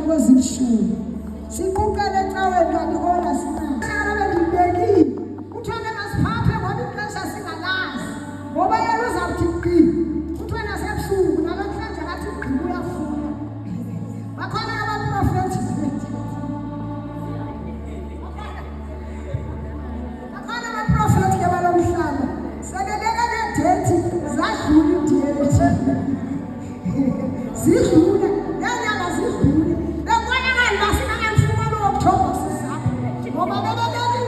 ngozishuni siqukele ecaweni kanti kona sina ngibekile uthole masiphathe ngoba ixesha singalazi ngoba yena uzawuthi qi uthole nasebusuku namhlanje ngathi qi uyafuna bakhona abaprofethi bakhona abaprofethi ke balomhlaba sebebeka nedethi zadlula idethi zidlule yanyanga zidlule bekubona ngani basingakamfumana uOctober sisapho ngoba bebekeli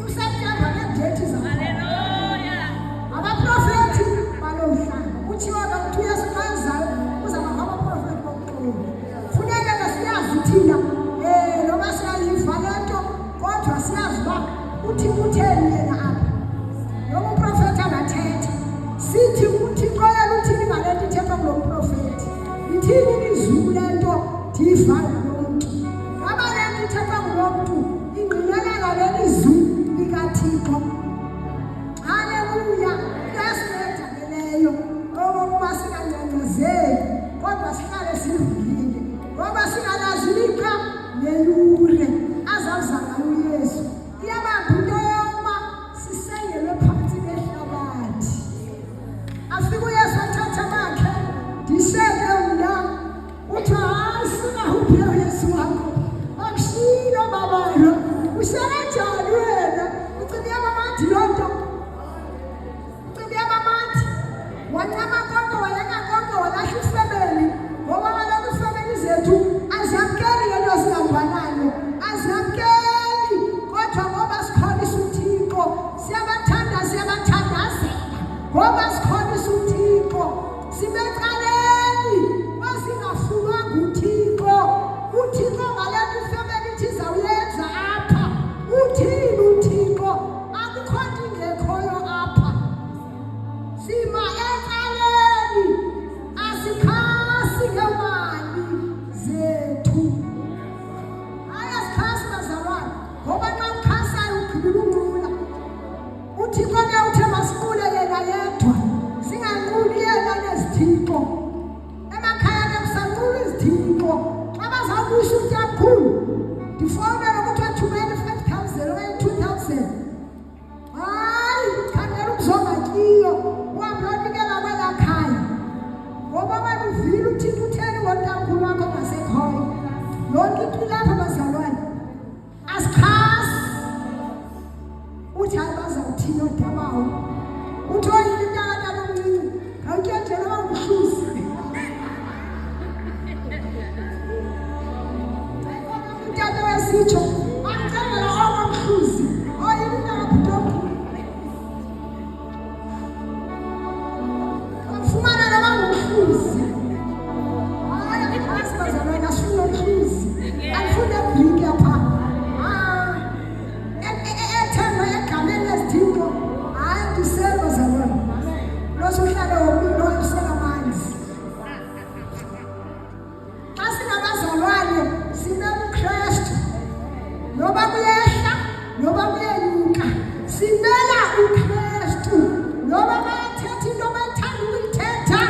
uSeptember nedethi zabo haleluya abaprofethi balomhlaba kuthiwa ukuthi uyasiqanzayo uzaba ngabaprofethi bokuqola funeka siyazi thina noma siyayiva lento kodwa siyazi uba uthi kutheni yena apha noma uprofethi angathetha sithi uthi qoyela uthini ngalento ithethwa kulo mprofethi ithini izulu lento ndiyivayo lomuntu ngaba lento ithethwa kulo muntu ingqinelana leli zulu likaThixo haleluya yasiletha leyo okokuba singanyenyezeli kodwa sihlale sivulile ngoba singalazi liqa neyure azawuza ngayo uYesu iyabamba into yokuba sisengelwe phansi behlabathi afike uYesu athatha bakhe ndisheke mna uthi hayi singahuphi uYesu wakho akushilo babayo ushakanjani wena ucimbi yabamathi loo nto ucimbi yabamathi wancama konke wayeka konke walahla ifemeli ngoba kaloku ifemeli zethu aziyamkeli ngento zingangwanayo aziyamkeli kodwa ngoba sikholisa uThixo siyabathandazela ngoba sikholisa uThixo sibecaleni basingafulwanga uThixo ngalento ifemeli ithi zawuyenza apha uthini uThixo akukho nto ingekhoyo apha sima ecaleni asikhasi ngemali zethu hayi asikhasi bazalwane ngoba xa ukhasayo ugqibile unqula uThixo ke uthe masiqule yena yedwa singanquli yena nezithixo emakhaya ke kusanqula izithixo xa bazawubusha ukuthi kakhulu ndifowunele ukuthi athumele 5,000 okanye 2,000 hayi khangela ukuzonga kiyo uhambe uyonikela kwelaa khaya ngoba wena uvile uThixo utheni ngoNtankulu wakho ongasekhoyo yonke into ilapha bazalwane asikhasi uthi hayi bazawuthini odabawo uthi oyini intakatana omncinci ngawutyendlela wangumhluzi utata wesitsho akucengela owamhluzi oyini intakabhutoku amfumana nabangumhluzi hayi asikhasi bazalwane asifune umhluzi andifune ebriki apha ethengwe egameni lezithixo hayi ndiseva zalwane losuhlale womilo wayisela amanzi xa singabazalwane sinebuKrestu noba kuyehla noba kuyenyuka simela uKrestu noba bayathetha into bayithanda ukuyithetha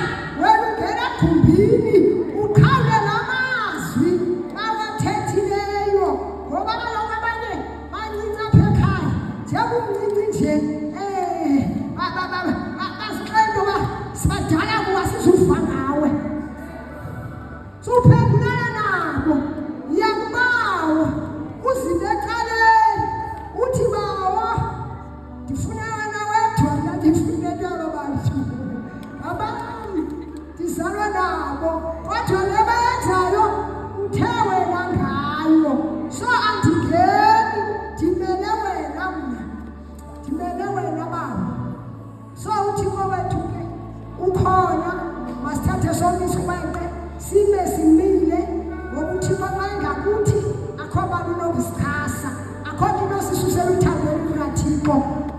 wena ungena egumbini uqhawule namazwi bawathethileyo ngoba kaloku abanye bancinci apha ekhaya njengomncinci nje bazixela into uba sibadala kuba sizuva ngawe suphendulana nabo yakubawa uzibe ecaleni uthi bawo ndifuna wena wedwa mna ndifune into yabo bantu abanye ndizalwe nabo kodwa le bayenzayo uthe wena ngayo so andingeni ndimele wena mna ndimele wena baba so uThixo wethu ke ukhona masithathe sonke isikhweqe sime simile ngoba uThixo xa engakuthi akho bani nokusikhasa akho nto inosisusela uthandweni lukaThixo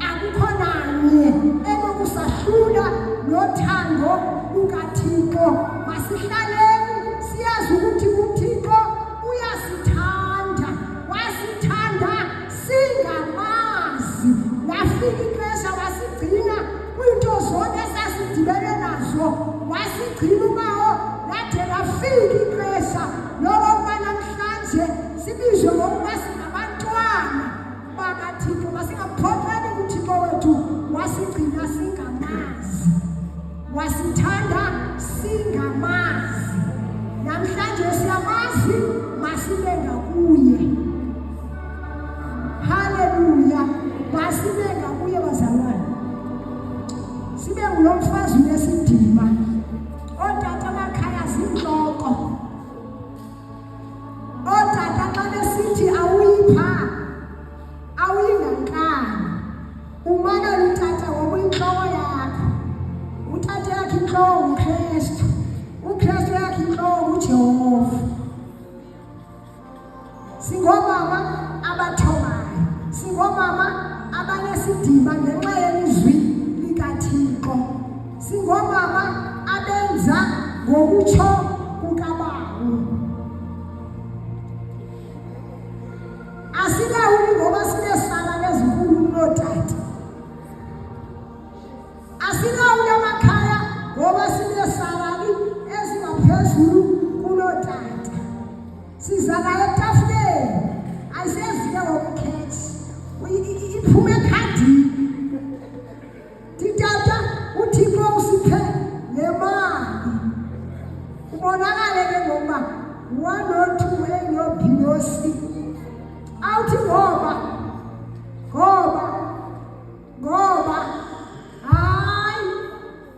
akukho nanye enokusahlula nothando lukaThixo masihlaleni siyazi ukuthi uThixo uyasithanda wasithanda singamazi lafika ixesha wasigcina kwiinto zonke esasidibene nazo wasigcina ubawo lade lafika ixesha lokuba sizwe ngokuba singabantwana bakaThixo, masingaphoxani kuThixo wethu wasigcina singamazi, wasithanda singamazi. Namhlanje siyamazi, masibe ngakuye. Haleluya, masibe ngakuye bazalwane. Sibe ngulo mfazi unesidima. Otata amakhaya zinhloko. Otata xa besithi awuyipha, awuyingankani, umane utata ngokuyinhloko yakho. Utata yakhe inhloko uKristu, uKristu yakhe inhloko uJehova. Singomama abathobayo, singomama abanesidima ngenxa yelizwi likaThixo, singomama abenza ngokutsho kukaBawo. Asilawuli ngoba sinesala nezinkulu kunotata. Asilawuli amakhaya ngoba sinesalari ezingaphezulu kunotata. Sizala etafuleni, ayisezike ngokukhethi, iphume ekhadini. Titata uThixo usiphe nemali. Ubonakale ke ngoba 1 or 2 eyobhiyosi. Awuthi ngoba hayi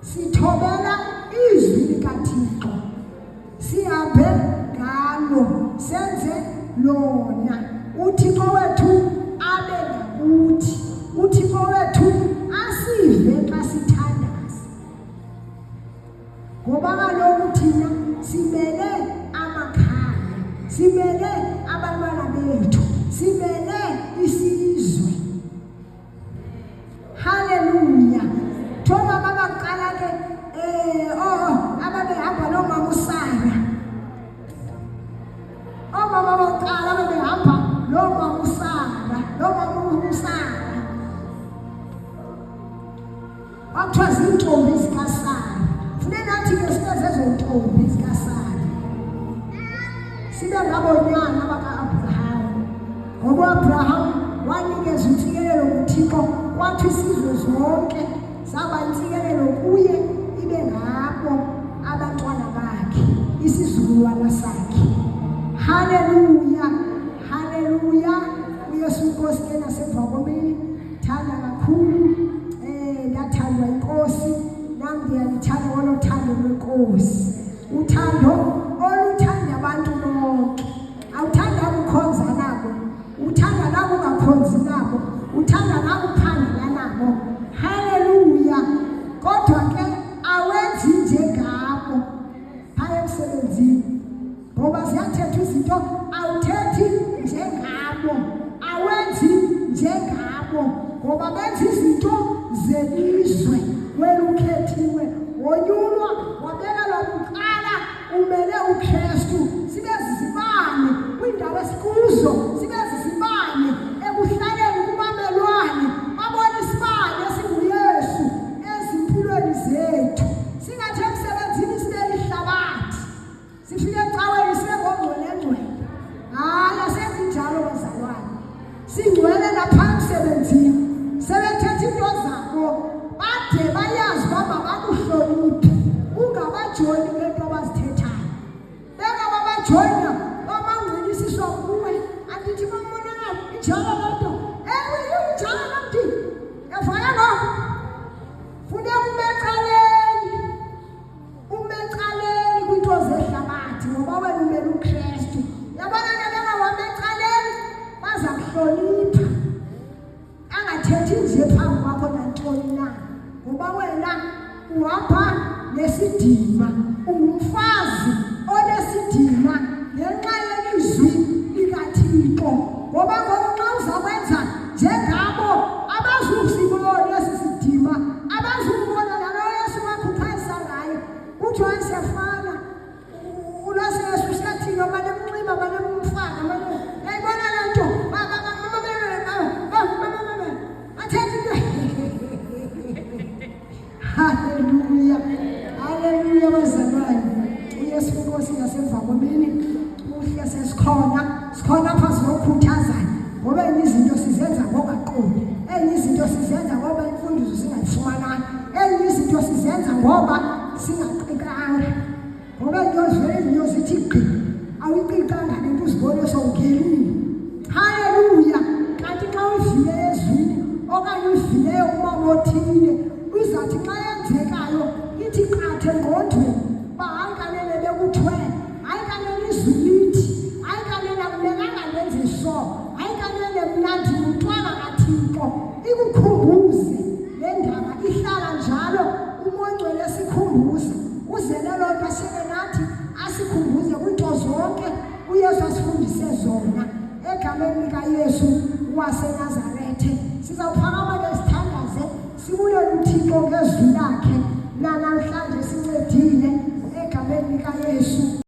sithobela izwi likaThixo, sihambe ngalo, senze lona. uThixo wethu abe ngakuthi, uThixo wethu asive xa sithandaza, ngoba kaloku thina simele amakhaya, simele abantwana bethu, simele isizwe. Haleluya. Thoba babaqala ke ababehamba nomama uSara. Omama baqala babehamba nomama uSara, kwathiwa zintombi zikaSara. Funeka nathi ke sibe zezo ntombi zikaSara, sibe ngabonyana baka-Abraham. Ngoba u-Abraham wanikeza intsikelelo kuThixo, kwathi isizwe zonke saba intsikelelo kuye, ibe ngabo abantwana bakhe, isizukulwana sakhe. Haleluya, haleluya. uYesu Nkosi ke nasemva komini thanda kakhulu. Ndathandwa inkosi, nami ndiyalithanda olo thando lwenkosi, uthando oluthanda abantu bonke. Awuthanda ukukhonza nabo, uthanda nabo ungakhonzi nabo, uthanda nabo uphangela nabo. Haleluya. Kodwa ke awenzi njengabo phaya emsebenzini, ngoba ziyathetha izinto, awuthethi njengabo, awenzi njengabo, ngoba benza izinto zelizwe. Wena ukhethiwe, wonyulwa, wabekelwa kuqala, umele uKristu. Sibe zizibane kwindawo esikuzo, sibe zizibane ekuhlaleni kubamelwane, babone isibane esinguYesu ezimpilweni zethu. Singathi emsebenzini sibe lihlabathi, sifike ecaweni sibe ngongcwelengcwele. Hayi, asenzi njalo bazalwane. Singcwele lapha emsebenzini, sebethetha into zabo bade bayazi baba bakuhloniphe, ungabajoni ngento abazithethayo. Beka babajoyina bamangcelisiswa kuwe, andithi bambonana injalo loo nto. Ewe injalo loo nto, yavaya ngoko. Funeka umecaleni kwiinto zehlabathi, ngoba wena umele uKristu. Yabona nabengawami ecaleni baza kuhlonipha, angathethi nje phambi kwakho nantoni na, ngoba wena uhamba nesidima, ungumfazi onesidima ngenxa yelizwi likaThixo. Ngoba ngoku xa uzakwenza njengabo abazusibona esi sidima, abazukubona nalo Yesu wakhuphaisa ngayo, kuthiwa siyafana. Ulwazi Yesu siyathina mane mnxiba, mane mfaka, mane yayibona le nto athetha into. Haleluya, haleluya bazalwane. sikhona apha sizokhuthazana ngoba enye izinto sizenza ngokaqondi, enye izinto sizenza ngoba imfundiso singayifumananga, enye izinto sizenza ngoba singaqiqanga. Ngoba inyozi ithi gqi, awuyiqiqanga le nto uzibone sowungenile. Haleluya! Kanti xa uyivile ezwini okanye uyivileyo umama othile, uzathi xa yenzekayo ithi qathe engqondweni uba hayi kanene bekuthwele, hayi kanene izwi lithi, hayi kanene akumelanga ndenze so, hayi kanene mna ndimntwana kaThixo. Ikukhumbuze le ndaba, ihlala njalo uMoya esikhumbuza. Uzele loo nto ashiyeke nathi asikhumbuze kwiinto zonke uYesu asifundise zona egameni likaYesu waseNazarethe. Sizawuphakama ke sithandaze, sibulele uThixo ngezwi lakhe namhlanje sincedile egameni likaYesu.